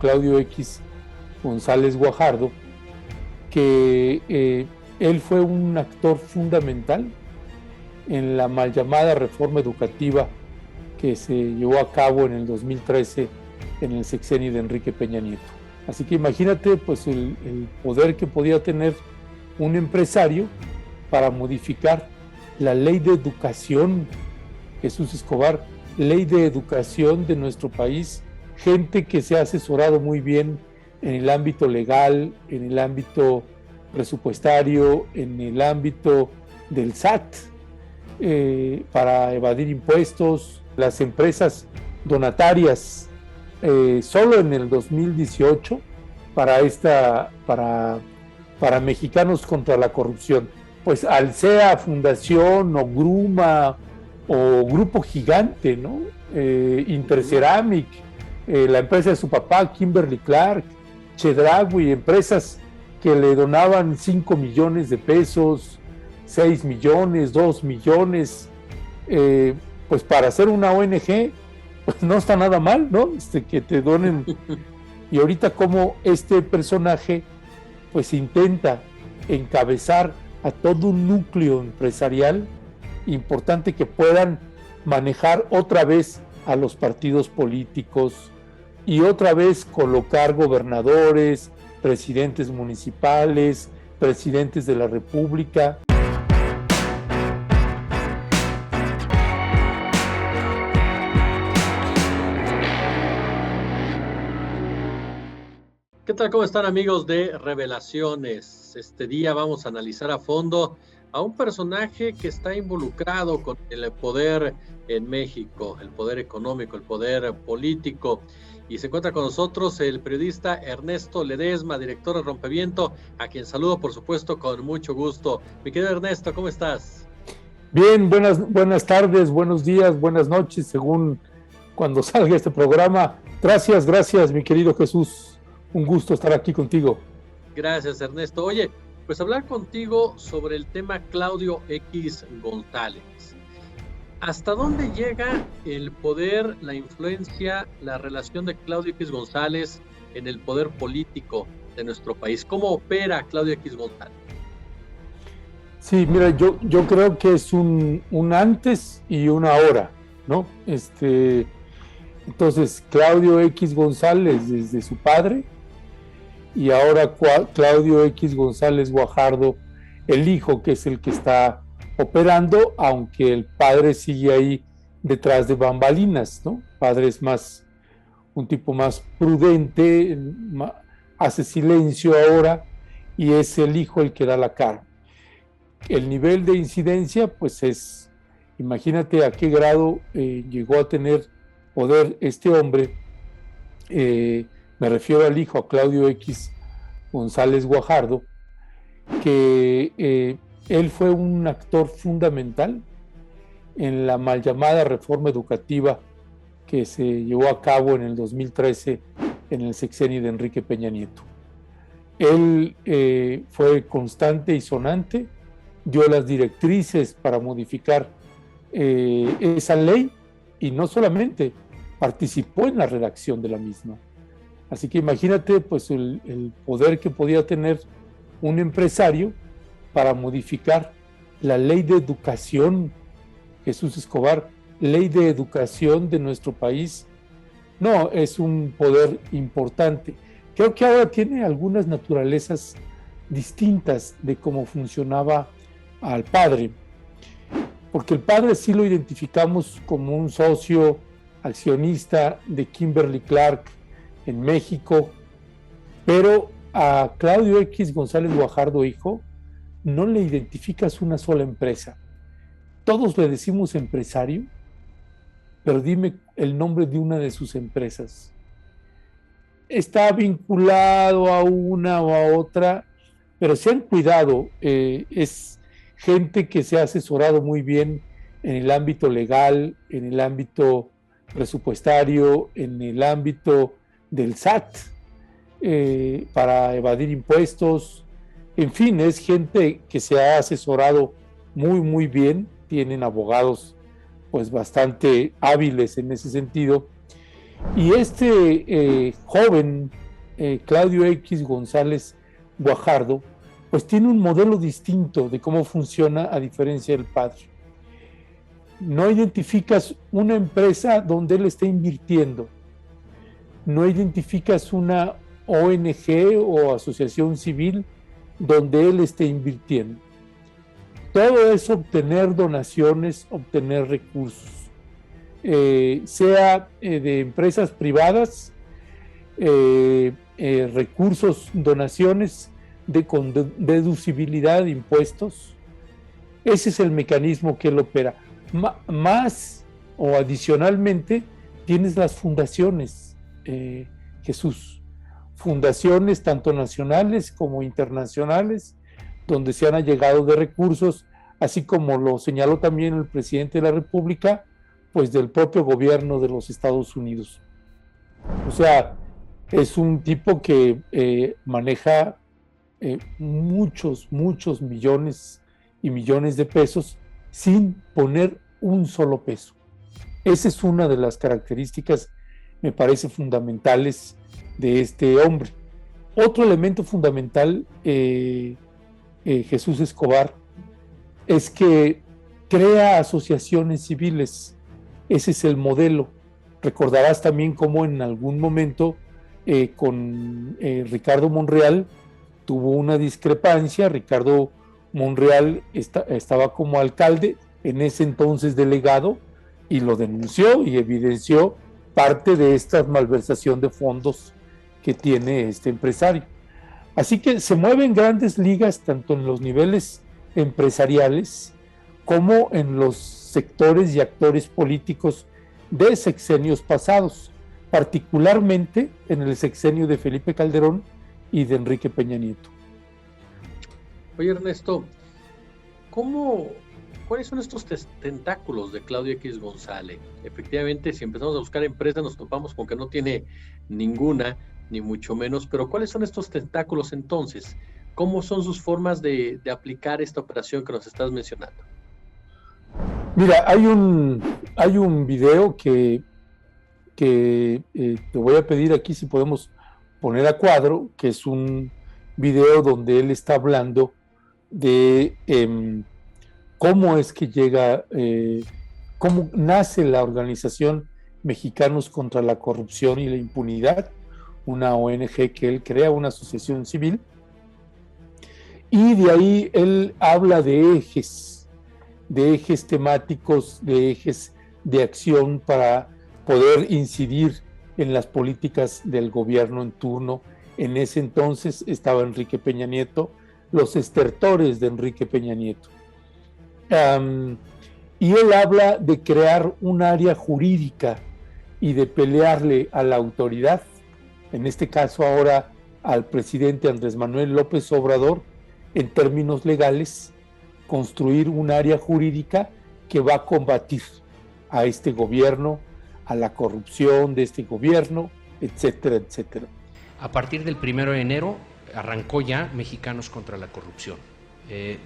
Claudio X González Guajardo, que él fue un actor fundamental en la mal llamada reforma educativa que se llevó a cabo en el 2013 en el sexenio de Enrique Peña Nieto. Así que imagínate pues el poder que podía tener un empresario para modificar la ley de educación, Jesús Escobar, ley de educación de nuestro país, gente que se ha asesorado muy bien en el ámbito legal, en el ámbito presupuestario, en el ámbito del SAT, para evadir impuestos. Las empresas donatarias, solo en el 2018, para Mexicanos contra la Corrupción, pues Alsea Fundación o Gruma o Grupo Gigante, ¿no? Interceramic, la empresa de su papá, Kimberly Clark, Chedraui, empresas que le donaban 5 millones de pesos, 6 millones, 2 millones, pues para hacer una ONG, pues no está nada mal, ¿no? Que te donen. Y ahorita como este personaje, pues intenta encabezar a todo un núcleo empresarial importante que puedan manejar otra vez a los partidos políticos y otra vez colocar gobernadores, presidentes municipales, presidentes de la República. ¿Qué tal? ¿Cómo están, amigos de Revelaciones? Este día vamos a analizar a fondo a un personaje que está involucrado con el poder en México, el poder económico, el poder político. Y se encuentra con nosotros el periodista Ernesto Ledesma, director de Rompeviento, a quien saludo, por supuesto, con mucho gusto. Mi querido Ernesto, ¿cómo estás? Bien, buenas tardes, buenos días, buenas noches, según cuando salga este programa. Gracias, mi querido Jesús. Un gusto estar aquí contigo. Gracias, Ernesto. Oye, pues hablar contigo sobre el tema Claudio X González. ¿Hasta dónde llega el poder, la influencia, la relación de Claudio X González en el poder político de nuestro país? ¿Cómo opera Claudio X González? Sí, mira, yo creo que es un antes y un ahora, ¿no? Entonces, Claudio X González desde su padre, y ahora Claudio X González Guajardo, el hijo, que es el que está operando, aunque el padre sigue ahí detrás de bambalinas, ¿no? El padre es un tipo más prudente, hace silencio ahora, y es el hijo el que da la cara. El nivel de incidencia, pues imagínate a qué grado llegó a tener poder este hombre. Me refiero al hijo, a Claudio X González Guajardo, que él fue un actor fundamental en la mal llamada reforma educativa que se llevó a cabo en el 2013 en el sexenio de Enrique Peña Nieto. Él fue constante y sonante, dio las directrices para modificar esa ley, y no solamente participó en la redacción de la misma. Así que imagínate pues el poder que podía tener un empresario para modificar la ley de educación, Jesús Escobar, ley de educación de nuestro país. No, es un poder importante. Creo que ahora tiene algunas naturalezas distintas de cómo funcionaba al padre, porque el padre sí lo identificamos como un socio accionista de Kimberly Clark en México, pero a Claudio X González Guajardo, hijo, no le identificas una sola empresa. Todos le decimos empresario, pero dime el nombre de una de sus empresas. Está vinculado a una o a otra, pero se han cuidado. Es gente que se ha asesorado muy bien en el ámbito legal, en el ámbito presupuestario, en el ámbito del SAT, para evadir impuestos. En fin, es gente que se ha asesorado muy bien, tienen abogados pues bastante hábiles en ese sentido, Y este joven, Claudio X González Guajardo, pues tiene un modelo distinto de cómo funciona a diferencia del padre. No identificas una empresa donde él está invirtiendo, no identificas una ONG o asociación civil donde él esté invirtiendo. Todo es obtener donaciones, obtener recursos, sea de empresas privadas, recursos, donaciones con deducibilidad de impuestos. Ese es el mecanismo que él opera. Más o adicionalmente tienes las fundaciones, Jesús, fundaciones tanto nacionales como internacionales, donde se han allegado de recursos, así como lo señaló también el presidente de la República, pues del propio gobierno de los Estados Unidos. O sea, es un tipo que maneja muchos millones y millones de pesos sin poner un solo peso. Esa es una de las características, me parece, fundamentales de este hombre. Otro elemento fundamental, Jesús Escobar, es que crea asociaciones civiles. Ese es el modelo. Recordarás también cómo en algún momento con Ricardo Monreal tuvo una discrepancia. Ricardo Monreal estaba como alcalde, en ese entonces delegado, y lo denunció y evidenció parte de esta malversación de fondos que tiene este empresario. Así que se mueven grandes ligas tanto en los niveles empresariales como en los sectores y actores políticos de sexenios pasados, particularmente en el sexenio de Felipe Calderón y de Enrique Peña Nieto. Oye, Ernesto, ¿cuáles son estos tentáculos de Claudio X González? Efectivamente, si empezamos a buscar empresas nos topamos con que no tiene ninguna, ni mucho menos, pero ¿cuáles son estos tentáculos entonces? ¿Cómo son sus formas de aplicar esta operación que nos estás mencionando? Mira, hay un video que te voy a pedir aquí si podemos poner a cuadro, que es un video donde él está hablando de cómo es que llega, cómo nace la organización Mexicanos contra la Corrupción y la Impunidad, una ONG que él crea, una asociación civil, y de ahí él habla de ejes temáticos, de ejes de acción para poder incidir en las políticas del gobierno en turno. En ese entonces estaba Enrique Peña Nieto, los estertores de Enrique Peña Nieto. Y él habla de crear un área jurídica y de pelearle a la autoridad, en este caso ahora al presidente Andrés Manuel López Obrador, en términos legales, construir un área jurídica que va a combatir a este gobierno, a la corrupción de este gobierno, etcétera, etcétera. A partir del 1 de enero arrancó ya Mexicanos contra la Corrupción.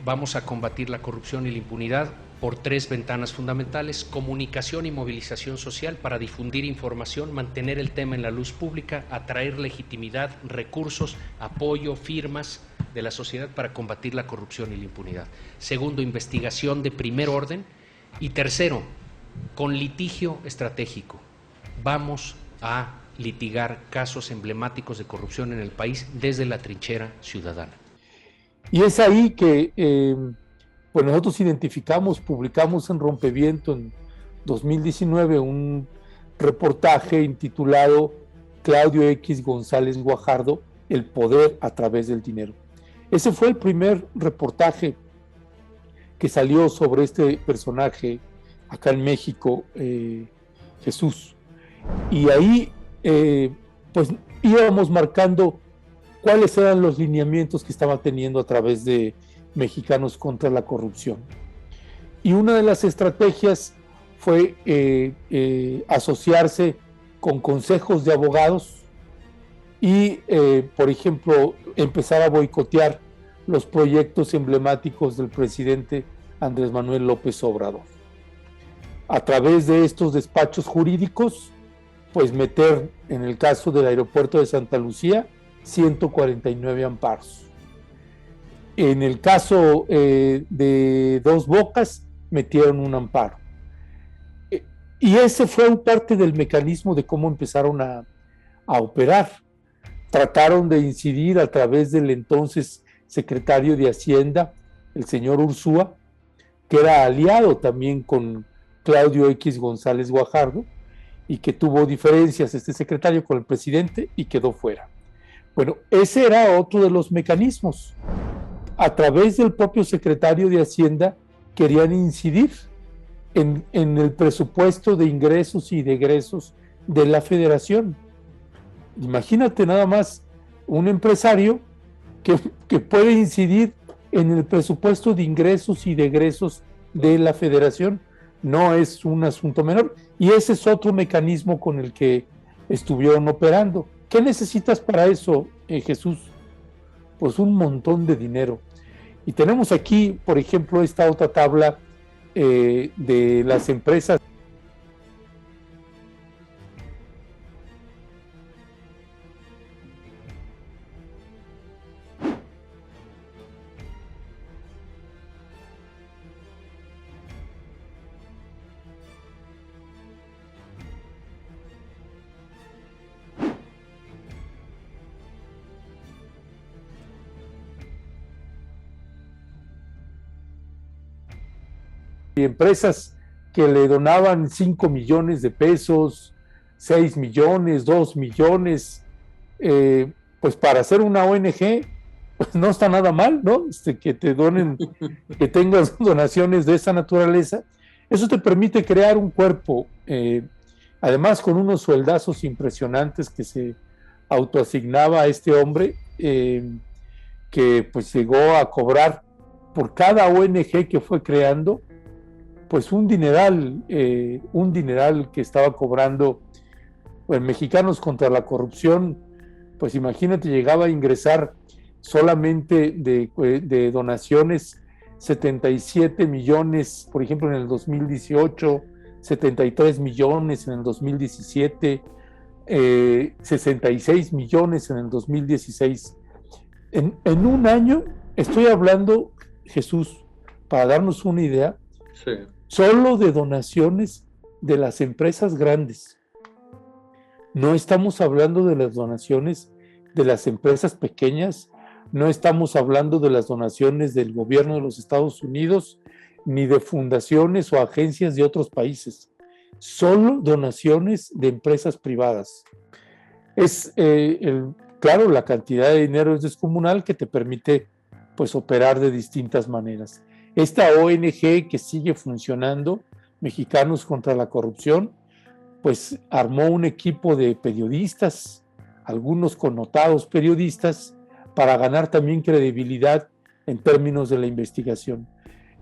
Vamos a combatir la corrupción y la impunidad por 3 ventanas fundamentales: comunicación y movilización social para difundir información, mantener el tema en la luz pública, atraer legitimidad, recursos, apoyo, firmas de la sociedad para combatir la corrupción y la impunidad. Segundo, investigación de primer orden. Y tercero, con litigio estratégico. Vamos a litigar casos emblemáticos de corrupción en el país desde la trinchera ciudadana. Y es ahí que pues nosotros identificamos, publicamos en Rompeviento en 2019 un reportaje intitulado Claudio X González Guajardo, el poder a través del dinero. Ese fue el primer reportaje que salió sobre este personaje acá en México, Jesús. Y ahí pues íbamos marcando cuáles eran los lineamientos que estaba teniendo a través de Mexicanos contra la Corrupción. Y una de las estrategias fue asociarse con consejos de abogados y, por ejemplo, empezar a boicotear los proyectos emblemáticos del presidente Andrés Manuel López Obrador. A través de estos despachos jurídicos, pues meter, en el caso del aeropuerto de Santa Lucía, 149 amparos. En el caso de Dos Bocas, metieron un amparo. Y ese fue parte del mecanismo de cómo empezaron a operar. Trataron de incidir a través del entonces secretario de Hacienda, el señor Ursúa, que era aliado también con Claudio X González Guajardo, y que tuvo diferencias este secretario con el presidente y quedó fuera. Bueno, ese era otro de los mecanismos. A través del propio secretario de Hacienda querían incidir en el presupuesto de ingresos y de egresos de la federación. Imagínate nada más un empresario que puede incidir en el presupuesto de ingresos y de egresos de la federación. No es un asunto menor. Y ese es otro mecanismo con el que estuvieron operando. ¿Qué necesitas para eso, Jesús? Pues un montón de dinero. Y tenemos aquí, por ejemplo, esta otra tabla de las empresas. Y empresas que le donaban 5 millones de pesos, 6 millones, 2 millones, pues para hacer una ONG, pues no está nada mal, ¿no? Que te donen, que tengas donaciones de esa naturaleza. Eso te permite crear un cuerpo, además con unos sueldazos impresionantes que se autoasignaba a este hombre, que pues llegó a cobrar por cada ONG que fue creando, pues un dineral que estaba cobrando, pues, Mexicanos contra la Corrupción. Pues imagínate, llegaba a ingresar solamente de donaciones 77 millones, por ejemplo, en el 2018, 73 millones en el 2017, 66 millones en el 2016. En un año, estoy hablando, Jesús, para darnos una idea, sí, solo de donaciones de las empresas grandes. No estamos hablando de las donaciones de las empresas pequeñas, no estamos hablando de las donaciones del gobierno de los Estados Unidos, ni de fundaciones o agencias de otros países. Solo donaciones de empresas privadas. Claro, la cantidad de dinero es descomunal, que te permite pues operar de distintas maneras. Esta ONG que sigue funcionando, Mexicanos contra la Corrupción, pues armó un equipo de periodistas, algunos connotados periodistas, para ganar también credibilidad en términos de la investigación.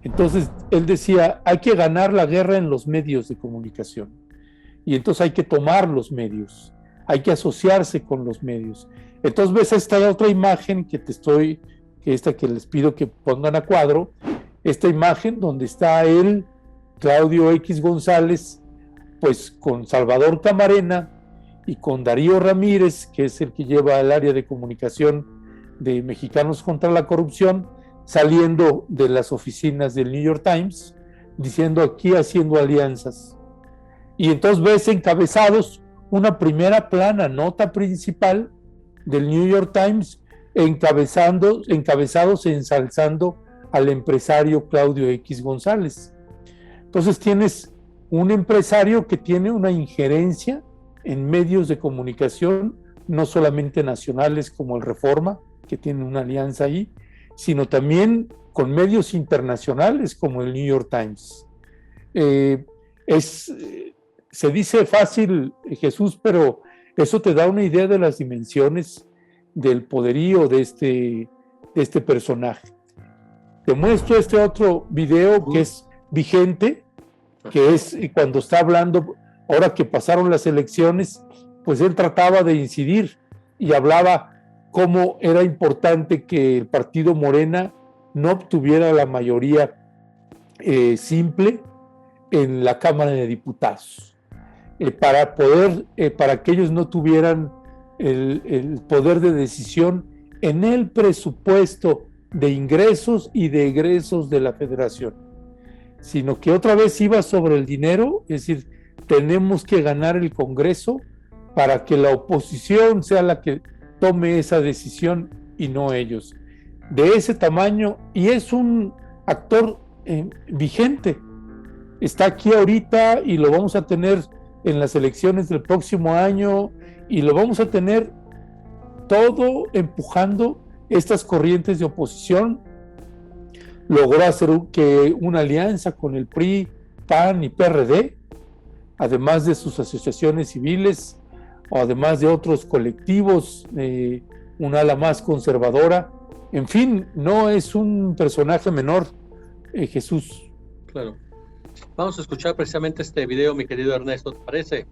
Entonces, él decía, hay que ganar la guerra en los medios de comunicación. Y entonces hay que tomar los medios, hay que asociarse con los medios. Entonces ves esta otra imagen que les pido que pongan a cuadro, esta imagen donde está él, Claudio X González, pues con Salvador Camarena y con Darío Ramírez, que es el que lleva el área de comunicación de Mexicanos contra la Corrupción, saliendo de las oficinas del New York Times, diciendo aquí haciendo alianzas. Y entonces ves encabezados una primera plana, nota principal del New York Times, encabezados ensalzando al empresario Claudio X González. Entonces tienes un empresario que tiene una injerencia en medios de comunicación, no solamente nacionales como el Reforma, que tiene una alianza ahí, sino también con medios internacionales como el New York Times. Se dice fácil, Jesús, pero eso te da una idea de las dimensiones del poderío de este personaje. Te muestro este otro video que es vigente, que es cuando está hablando, ahora que pasaron las elecciones, pues él trataba de incidir y hablaba cómo era importante que el partido Morena no obtuviera la mayoría simple en la Cámara de Diputados, para que ellos no tuvieran el poder de decisión en el presupuesto de ingresos y de egresos de la federación, sino que otra vez iba sobre el dinero, es decir, tenemos que ganar el Congreso para que la oposición sea la que tome esa decisión y no ellos. De ese tamaño, y es un actor vigente, está aquí ahorita y lo vamos a tener en las elecciones del próximo año y lo vamos a tener todo empujando estas corrientes de oposición. Logró hacer una alianza con el PRI, PAN y PRD, además de sus asociaciones civiles o además de otros colectivos, un ala más conservadora. En fin, no es un personaje menor, Jesús. Claro. Vamos a escuchar precisamente este video, mi querido Ernesto, ¿te parece?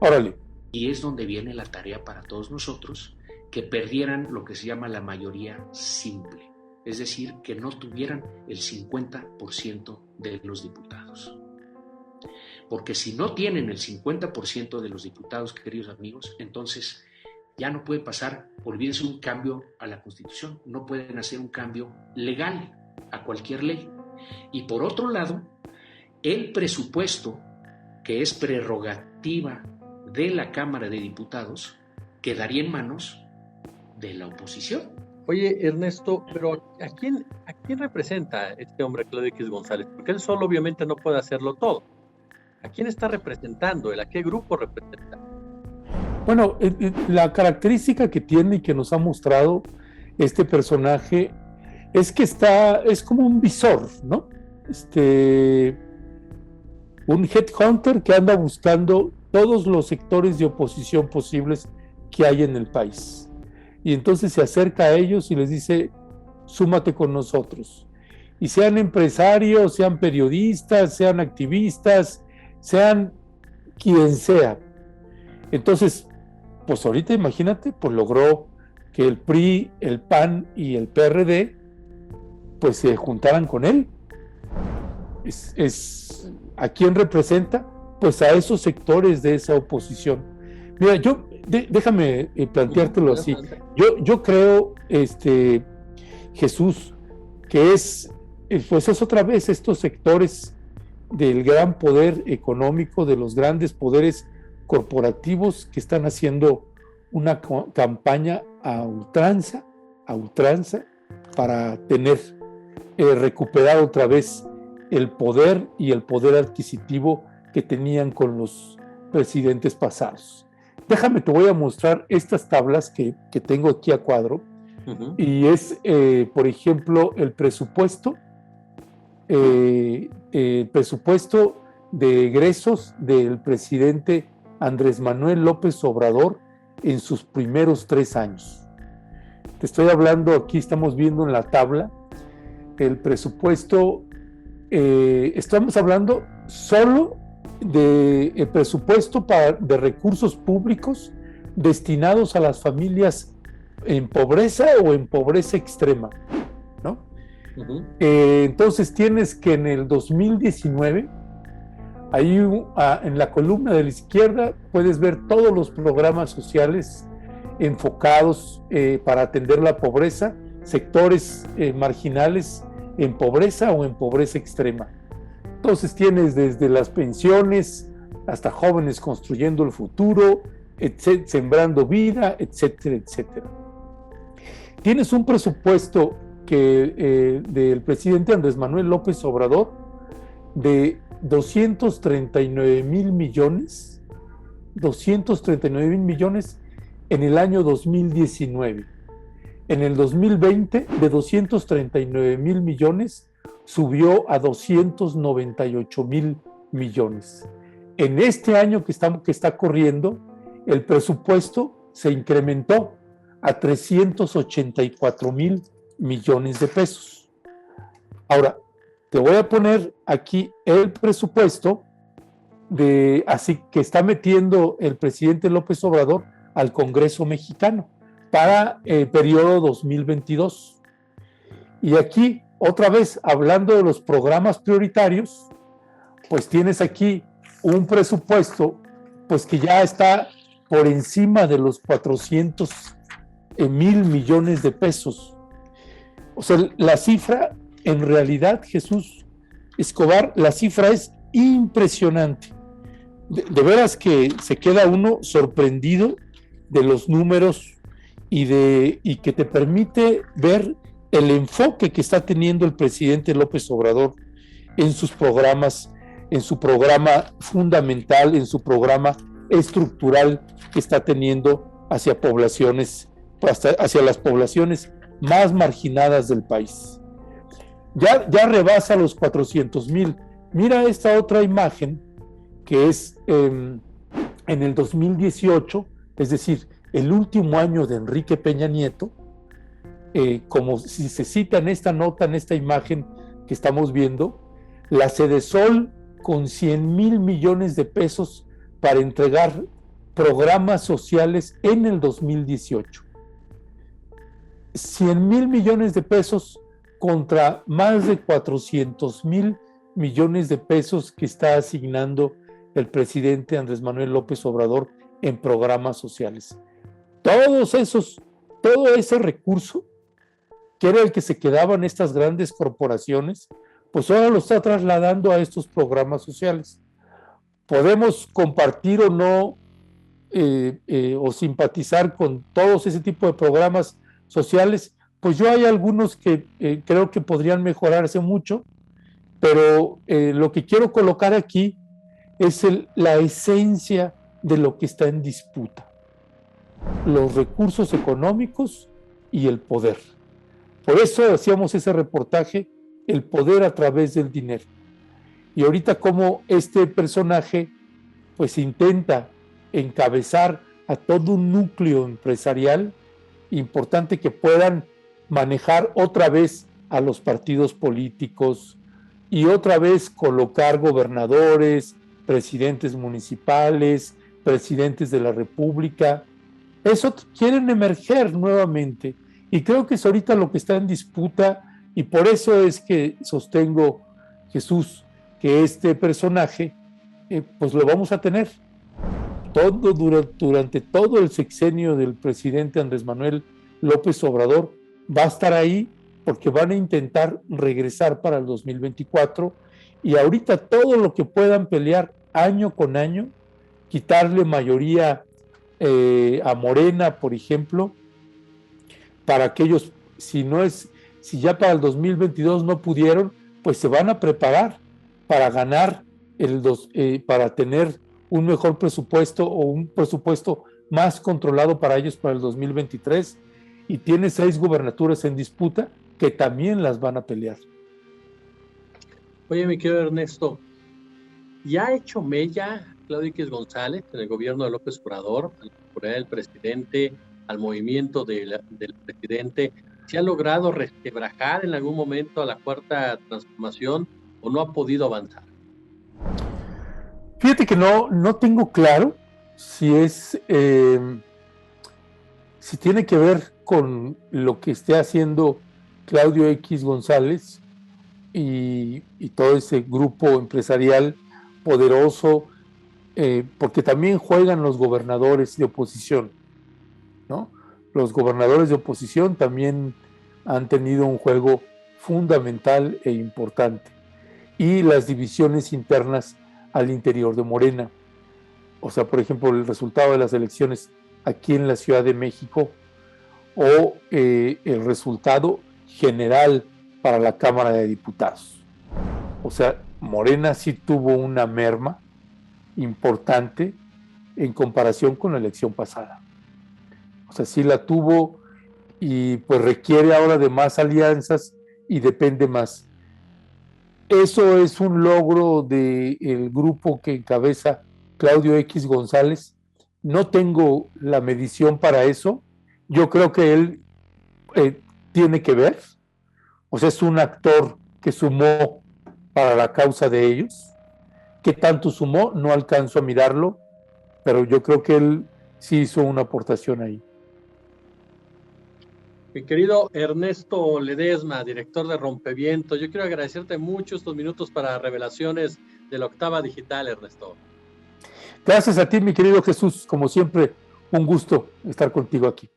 Órale. Y es donde viene la tarea para todos nosotros, que perdieran lo que se llama la mayoría simple, es decir, que no tuvieran el 50% de los diputados. Porque si no tienen el 50% de los diputados, queridos amigos, entonces ya no puede pasar, olvídense, un cambio a la Constitución, no pueden hacer un cambio legal a cualquier ley. Y por otro lado, el presupuesto, que es prerrogativa de la Cámara de Diputados, quedaría en manos de la oposición. Oye, Ernesto, pero ¿a quién representa este hombre, Claudio X González? Porque él solo obviamente no puede hacerlo todo. ¿A quién está representando él? ¿A qué grupo representa? Bueno, la característica que tiene y que nos ha mostrado este personaje es que es como un visor, ¿no? Un headhunter que anda buscando todos los sectores de oposición posibles que hay en el país. Y entonces se acerca a ellos y les dice, súmate con nosotros. Y sean empresarios, sean periodistas, sean activistas, sean quien sea. Entonces, pues ahorita imagínate, pues logró que el PRI, el PAN y el PRD pues se juntaran con él. ¿A quién representa? Pues a esos sectores de esa oposición. Mira, déjame planteártelo así. Yo creo, Jesús, que es otra vez estos sectores del gran poder económico, de los grandes poderes corporativos que están haciendo una campaña a ultranza para recuperar otra vez el poder y el poder adquisitivo que tenían con los presidentes pasados. Déjame, te voy a mostrar estas tablas que tengo aquí a cuadro. Uh-huh. Y es, por ejemplo, el presupuesto de egresos del presidente Andrés Manuel López Obrador en sus primeros 3 años. Te estoy hablando, aquí estamos viendo en la tabla, el presupuesto, estamos hablando solo del presupuesto de recursos públicos destinados a las familias en pobreza o en pobreza extrema, ¿no? Uh-huh. Entonces tienes que en el 2019, ahí en la columna de la izquierda puedes ver todos los programas sociales enfocados para atender la pobreza, sectores marginales en pobreza o en pobreza extrema. Entonces tienes desde las pensiones hasta jóvenes construyendo el futuro, sembrando vida, etcétera, etcétera. Tienes un presupuesto del presidente Andrés Manuel López Obrador de 239 mil millones en el año 2019. En el 2020, de 239 mil millones, subió a 298 mil millones. En este año que está corriendo, el presupuesto se incrementó a 384 mil millones de pesos. Ahora, te voy a poner aquí el presupuesto así que está metiendo el presidente López Obrador al Congreso mexicano para el periodo 2022. Y aquí, otra vez, hablando de los programas prioritarios, pues tienes aquí un presupuesto pues que ya está por encima de los 400,000 millones de pesos. O sea, la cifra, en realidad, Jesús Escobar, la cifra es impresionante. De veras que se queda uno sorprendido de los números y que te permite ver el enfoque que está teniendo el presidente López Obrador en sus programas, en su programa fundamental, en su programa estructural que está teniendo hacia poblaciones, hacia las poblaciones más marginadas del país. Ya rebasa los 400,000. Mira esta otra imagen que es en el 2018, es decir, el último año de Enrique Peña Nieto, como si se cita en esta nota, en esta imagen que estamos viendo, la Sedesol con 100,000 millones de pesos para entregar programas sociales en el 2018. 100,000 millones de pesos contra más de 400,000 millones de pesos que está asignando el presidente Andrés Manuel López Obrador en programas sociales. Todo ese recurso, que era el que se quedaban estas grandes corporaciones, pues ahora lo está trasladando a estos programas sociales. Podemos compartir o no o simpatizar con todos ese tipo de programas sociales, pues yo hay algunos que creo que podrían mejorarse mucho, pero lo que quiero colocar aquí es la esencia de lo que está en disputa: los recursos económicos y el poder. Por eso hacíamos ese reportaje, el poder a través del dinero. Y ahorita como este personaje pues intenta encabezar a todo un núcleo empresarial importante que puedan manejar otra vez a los partidos políticos y otra vez colocar gobernadores, presidentes municipales, presidentes de la República. Eso quieren emerger nuevamente y creo que es ahorita lo que está en disputa, y por eso es que sostengo, Jesús, que este personaje pues lo vamos a tener durante todo el sexenio del presidente Andrés Manuel López Obrador. Va a estar ahí porque van a intentar regresar para el 2024, y ahorita todo lo que puedan pelear año con año, quitarle mayoría a Morena, por ejemplo, para que ellos, si ya para el 2022 no pudieron, pues se van a preparar para ganar para tener un mejor presupuesto o un presupuesto más controlado para ellos para el 2023, y tiene 6 gubernaturas en disputa que también las van a pelear. Oye, mi querido Ernesto, ¿ya ha hecho mella Claudio X González en el gobierno de López Obrador, a la popularidad del presidente, al movimiento del presidente? ¿Se ha logrado resquebrajar en algún momento a la Cuarta Transformación o no ha podido avanzar? Fíjate que no tengo claro si tiene que ver con lo que esté haciendo Claudio X González y todo ese grupo empresarial poderoso, porque también juegan los gobernadores de oposición, ¿no? Los gobernadores de oposición también han tenido un juego fundamental e importante, y las divisiones internas al interior de Morena. O sea, por ejemplo, el resultado de las elecciones aquí en la Ciudad de México o el resultado general para la Cámara de Diputados. O sea, Morena sí tuvo una merma importante en comparación con la elección pasada. O sea, sí la tuvo, y pues requiere ahora de más alianzas y depende más. Eso es un logro del grupo que encabeza Claudio X González. No tengo la medición para eso. Yo creo que él tiene que ver. O sea, es un actor que sumó para la causa de ellos. ¿Qué tanto sumó? No alcanzo a mirarlo, pero yo creo que él sí hizo una aportación ahí. Mi querido Ernesto Ledesma, director de Rompevientos, yo quiero agradecerte mucho estos minutos para Revelaciones de la Octava Digital, Ernesto. Gracias a ti, mi querido Jesús, como siempre, un gusto estar contigo aquí.